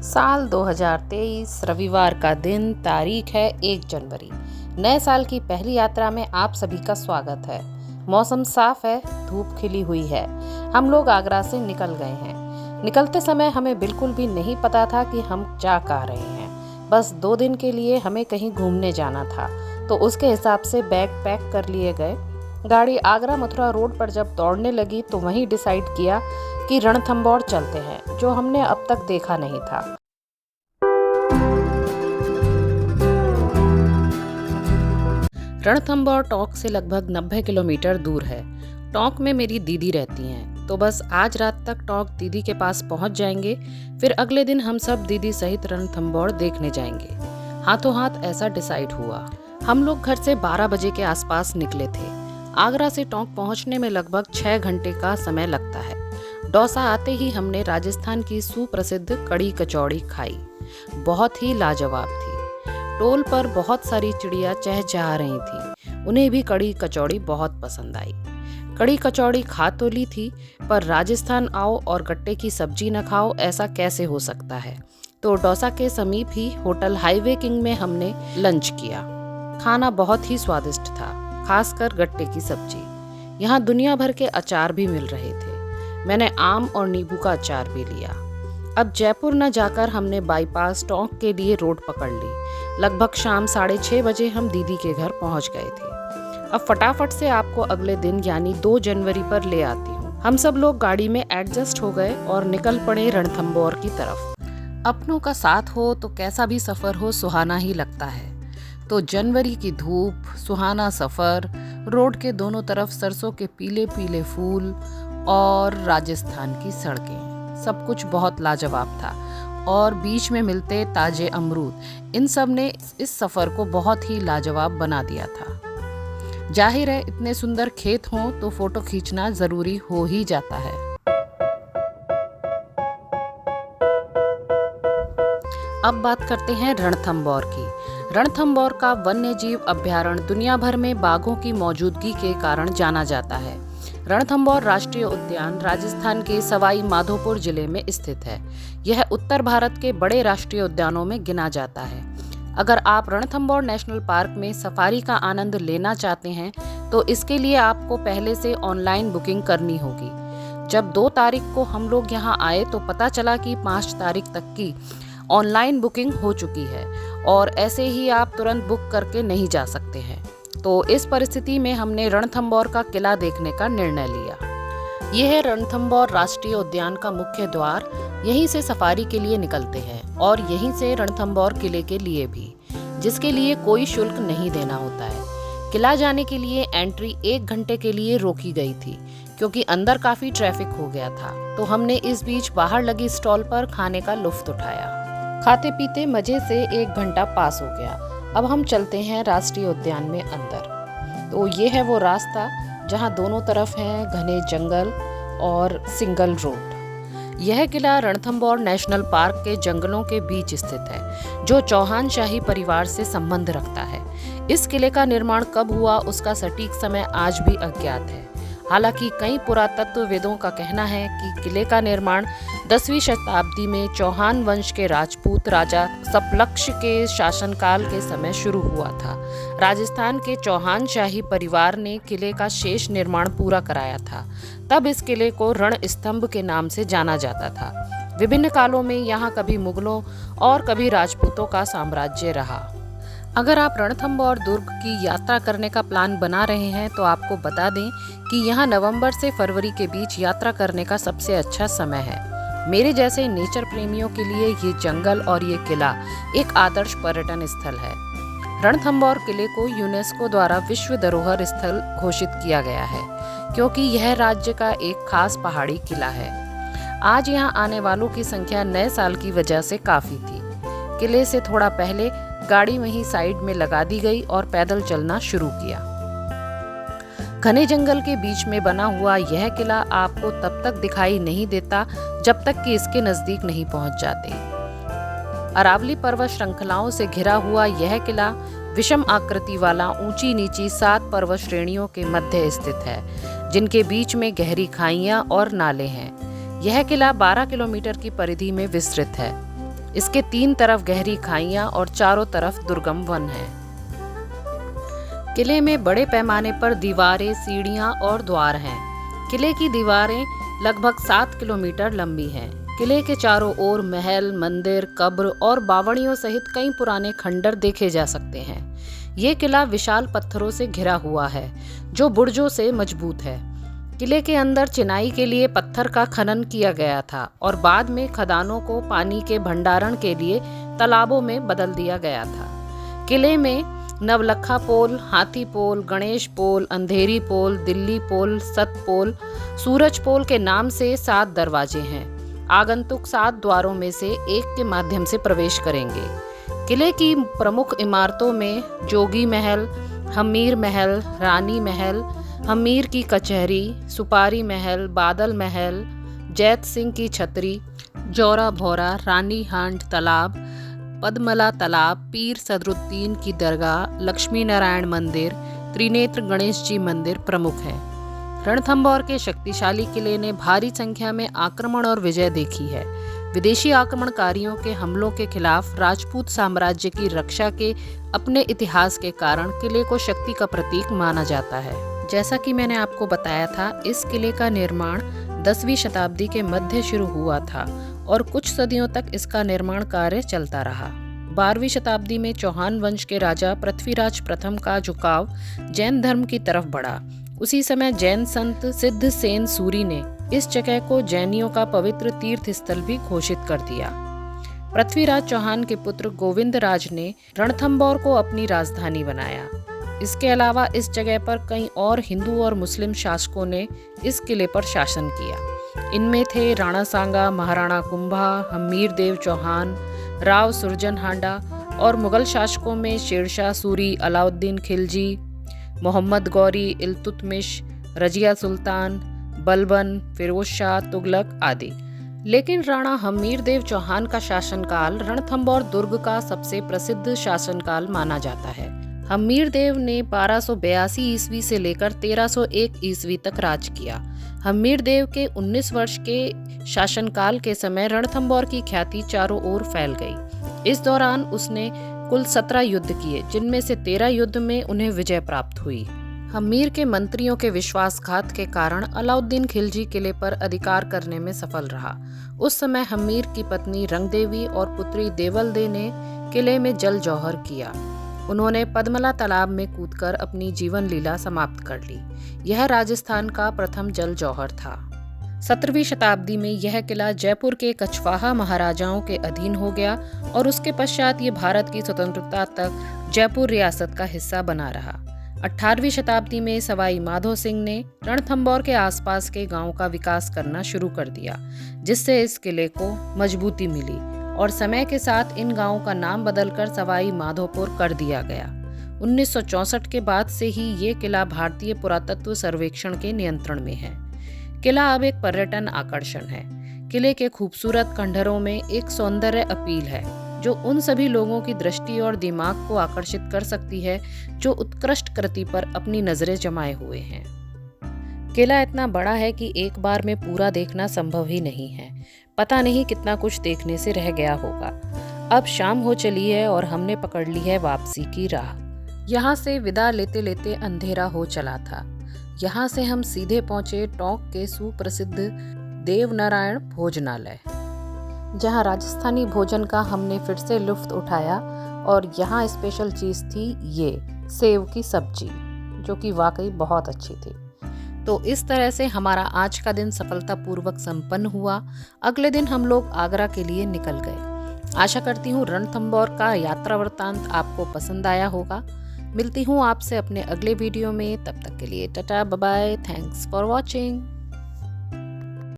साल 2023 रविवार का दिन, तारीख है 1 जनवरी। नए साल की पहली यात्रा में आप सभी का स्वागत है। मौसम साफ है, धूप खिली हुई है। हम लोग आगरा से निकल गए हैं। निकलते समय हमें बिल्कुल भी नहीं पता था कि हम जा कहाँ रहे हैं। बस 2 दिन के लिए हमें कहीं घूमने जाना था, तो उसके हिसाब से बैग पैक कर लिए गए। गाड़ी आगरा मथुरा रोड पर जब दौड़ने लगी तो वहीं डिसाइड किया कि रणथंबोर चलते हैं, जो हमने अब तक देखा नहीं था। रणथंबोर टोंक से लगभग 90 किलोमीटर दूर है। टोंक में मेरी दीदी रहती हैं, तो बस आज रात तक टोंक दीदी के पास पहुंच जाएंगे। फिर अगले दिन हम सब दीदी सहित रणथंबोर देखने जाएंगे। हाथों हाथ ऐसा डिसाइड हुआ। हम लोग घर से 12 बजे के आसपास निकले थे। आगरा से टोंक पहुंचने में लगभग 6 घंटे का समय लगता है। दौसा आते ही हमने राजस्थान की सुप्रसिद्ध कड़ी कचौड़ी खाई। बहुत ही लाजवाब थी। टोल पर बहुत सारी चिड़िया चहचहा रही थी। उन्हें भी कड़ी कचौड़ी बहुत पसंद आई। कड़ी कचौड़ी खा तो ली थी, पर राजस्थान आओ और गट्टे की सब्जी न खाओ, ऐसा कैसे हो सकता है। तो दौसा के समीप ही होटल हाईवे किंग में हमने लंच किया। खाना बहुत ही स्वादिष्ट था, खासकर गट्टे की सब्जी। यहाँ दुनिया भर के अचार भी मिल रहे थे। मैंने आम और नींबू का अचार भी लिया। अब जयपुर न जाकर हमने बाईपास टोंक के लिए रोड पकड़ ली। लगभग शाम 6:30 बजे हम दीदी के घर पहुंच गए थे। अब फटाफट से आपको अगले दिन यानी 2 जनवरी पर ले आती हूँ। हम सब लोग गाड़ी में एडजस्ट हो गए और निकल पड़े रणथंबोर की तरफ। अपनों का साथ हो तो कैसा भी सफर हो सुहाना ही लगता है। तो जनवरी की धूप, सुहाना सफर, रोड के दोनों तरफ सरसों के पीले पीले फूल और राजस्थान की सड़कें, सब कुछ बहुत लाजवाब था। और बीच में मिलते ताजे अमरूद, इन सब ने इस सफर को बहुत ही लाजवाब बना दिया था। जाहिर है, इतने सुंदर खेत हों तो फोटो खींचना जरूरी हो ही जाता है। अब बात करते हैं रणथंबोर की। रणथंबोर का वन्य जीव अभ्यारण्य दुनिया भर में बाघों की मौजूदगी के कारण जाना जाता है। रणथंबोर राष्ट्रीय उद्यान राजस्थान के सवाई माधोपुर जिले में स्थित है। यह उत्तर भारत के बड़े राष्ट्रीय उद्यानों में गिना जाता है। अगर आप रणथंबोर नेशनल पार्क में सफारी का आनंद लेना चाहते हैं तो इसके लिए आपको पहले से ऑनलाइन बुकिंग करनी होगी। जब 2 तारीख को हम लोग यहाँ आए तो पता चला कि 5 तारीख तक की ऑनलाइन बुकिंग हो चुकी है और ऐसे ही आप तुरंत बुक करके नहीं जा सकते हैं। तो इस परिस्थिति में हमने रणथंबोर का किला देखने का निर्णय लिया। यह है रणथंबोर राष्ट्रीय उद्यान का मुख्य द्वार। यहीं से सफारी के लिए निकलते हैं और यहीं से रणथंबोर किले के लिए भी, जिसके लिए कोई शुल्क नहीं देना होता है। किला जाने के लिए एंट्री 1 घंटे के लिए रोकी गई थी, क्योंकि अंदर काफी ट्रैफिक हो गया था। तो हमने इस बीच बाहर लगी स्टॉल पर खाने का लुत्फ उठाया। खाते पीते मजे से 1 घंटा पास हो गया। अब हम चलते हैं राष्ट्रीय उद्यान में अंदर। तो ये है वो रास्ता जहाँ दोनों तरफ हैं घने जंगल और सिंगल रोड। यह किला रणथंबोर नेशनल पार्क के जंगलों के बीच स्थित है, जो चौहान शाही परिवार से संबंध रखता है। इस किले का निर्माण कब हुआ उसका सटीक समय आज भी अज्ञात है। हालांकि कई पुरातत्वविदों का कहना है कि किले का निर्माण 10वीं शताब्दी में चौहान वंश के राजपूत राजा सपलक्ष के शासनकाल के समय शुरू हुआ था। राजस्थान के चौहान शाही परिवार ने किले का शेष निर्माण पूरा कराया था। तब इस किले को रण स्तंभ के नाम से जाना जाता था। विभिन्न कालों में यहाँ कभी मुगलों और कभी राजपूतों का साम्राज्य रहा। अगर आप रणथंबोर दुर्ग की यात्रा करने का प्लान बना रहे हैं तो आपको बता दें कि यहाँ नवंबर से फरवरी के बीच यात्रा करने का सबसे अच्छा समय है। मेरे जैसे नेचर प्रेमियों के लिए ये जंगल और ये किला एक आदर्श पर्यटन स्थल है। रणथंबोर किले को यूनेस्को द्वारा विश्व धरोहर स्थल घोषित किया गया है, क्योंकि यह राज्य का एक खास पहाड़ी किला है। आज यहाँ आने वालों की संख्या नए साल की वजह से काफी थी। किले से थोड़ा पहले गाड़ी वहीं साइड में लगा दी गई और पैदल चलना शुरू किया। घने जंगल के बीच में बना हुआ यह किला आपको तब तक दिखाई नहीं देता जब तक कि इसके नजदीक नहीं पहुंच जाते। अरावली पर्वत श्रृंखलाओं से घिरा हुआ यह किला विषम आकृति वाला ऊंची नीची 7 पर्वत श्रेणियों के मध्य स्थित है, जिनके बीच में गहरी खाइयां और नाले हैं। यह किला 12 किलोमीटर की परिधि में विस्तृत है। इसके 3 तरफ गहरी खाइयां और चारों तरफ दुर्गम वन है। किले में बड़े पैमाने पर दीवारें, सीढ़ियां और द्वार हैं। किले की दीवारें लगभग 7 किलोमीटर लंबी हैं। किले के चारों ओर महल, मंदिर, कब्र और बावड़ियों सहित कई पुराने खंडर देखे जा सकते हैं। ये किला विशाल पत्थरों से घिरा हुआ है जो बुर्जों से मजबूत है। किले के अंदर चिनाई के लिए पत्थर का खनन किया गया था और बाद में खदानों को पानी के भंडारण के लिए तालाबों में बदल दिया गया था। किले में नवलखा पोल, हाथी पोल, गणेश पोल, अंधेरी पोल, दिल्ली पोल, सत पोल, सूरज पोल के नाम से 7 दरवाजे हैं। आगंतुक 7 द्वारों में से एक के माध्यम से प्रवेश करेंगे। किले की प्रमुख इमारतों में जोगी महल, हमीर महल, रानी महल, हमीर की कचहरी, सुपारी महल, बादल महल, जैत सिंह की छतरी, जौरा भौरा, रानी हांड तालाब, पद्मला तालाब, पीर सदरुद्दीन की दरगाह, लक्ष्मी नारायण मंदिर, त्रिनेत्र गणेश जी मंदिर प्रमुख हैं। रणथंभौर के शक्तिशाली किले ने भारी संख्या में आक्रमण और विजय देखी है। विदेशी आक्रमणकारियों के हमलों के खिलाफ राजपूत साम्राज्य की रक्षा के अपने इतिहास के कारण किले को शक्ति का प्रतीक माना जाता है। जैसा कि मैंने आपको बताया था, इस किले का निर्माण 10वीं शताब्दी के मध्य शुरू हुआ था और कुछ सदियों तक इसका निर्माण कार्य चलता रहा। 12वीं शताब्दी में चौहान वंश के राजा पृथ्वीराज प्रथम का झुकाव जैन धर्म की तरफ बढ़ा। उसी समय जैन संत सिद्ध सेन सूरी ने इस जगह को जैनियों का पवित्र तीर्थ स्थल भी घोषित कर दिया। पृथ्वीराज चौहान के पुत्र गोविंद राज ने रणथंभौर को अपनी राजधानी बनाया। इसके अलावा इस जगह पर कई और हिंदू और मुस्लिम शासकों ने इस किले पर शासन किया। इनमें थे राणा सांगा, महाराणा कुंभा, हमीर देव चौहान, राव सुरजन हांडा और मुगल शासकों में शेरशाह सूरी, अलाउद्दीन खिलजी, मोहम्मद गौरी, इल्तुतमिश, रजिया सुल्तान, बलबन, फिरोज शाह, तुगलक आदि। लेकिन राणा हमीर देव चौहान का शासनकाल रणथंभौर दुर्ग का सबसे प्रसिद्ध शासनकाल माना जाता है। हमीर देव ने 1282 ईस्वी से लेकर 1301 ईस्वी तक राज किया। हमीर देव के 19 वर्ष के शासनकाल के समय रणथंभौर की ख्याति चारों ओर फैल गई। इस दौरान उसने कुल 17 युद्ध किए, जिनमें से 13 युद्ध में उन्हें विजय प्राप्त हुई। हमीर के मंत्रियों के विश्वासघात के कारण अलाउद्दीन खिलजी किले पर अधिकार करने में सफल रहा। उस समय हमीर की पत्नी रंगदेवी और पुत्री देवलदे ने किले में जल जौहर किया। उन्होंने पद्मला तालाब में कूदकर अपनी जीवन लीला समाप्त कर ली। यह राजस्थान का प्रथम जल जौहर था। 17वीं शताब्दी में यह किला जयपुर के कछवाहा महाराजाओं के अधीन हो गया और उसके पश्चात ये भारत की स्वतंत्रता तक जयपुर रियासत का हिस्सा बना रहा। 18वीं शताब्दी में सवाई माधो सिंह ने रणथंभौर के आसपास के गांवों का विकास करना शुरू कर दिया, जिससे इस किले को मजबूती मिली और समय के साथ इन गांवों का नाम बदलकर सवाई माधोपुर कर दिया गया। 1964 के बाद से ही ये किला भारतीय पुरातत्व सर्वेक्षण के नियंत्रण में है। किला अब एक पर्यटन आकर्षण है। किले के खूबसूरत खंडहरों में एक सौंदर्य अपील है जो उन सभी लोगों की दृष्टि और दिमाग को आकर्षित कर सकती है जो उत्कृष्ट कृति पर अपनी नजरें जमाए हुए हैं। किला इतना बड़ा है कि एक बार में पूरा देखना संभव ही नहीं है। पता नहीं कितना कुछ देखने से रह गया होगा। अब शाम हो चली है और हमने पकड़ ली है वापसी की राह। यहाँ से विदा लेते लेते अंधेरा हो चला था। यहाँ से हम सीधे पहुंचे टोंक के सुप्रसिद्ध देवनारायण भोजनालय, जहाँ राजस्थानी भोजन का हमने फिर से लुत्फ उठाया। और यहाँ स्पेशल चीज़ थी ये सेव की सब्जी, जो कि वाकई बहुत अच्छी थी। तो इस तरह से हमारा आज का दिन सफलतापूर्वक संपन्न हुआ। अगले दिन हम लोग आगरा के लिए निकल गए। आशा करती हूँ रणथंभौर का यात्रा वृत्तांत आपको पसंद आया होगा। मिलती हूँ आपसे अपने अगले वीडियो में। तब तक के लिए tata bye bye. Thanks for watching.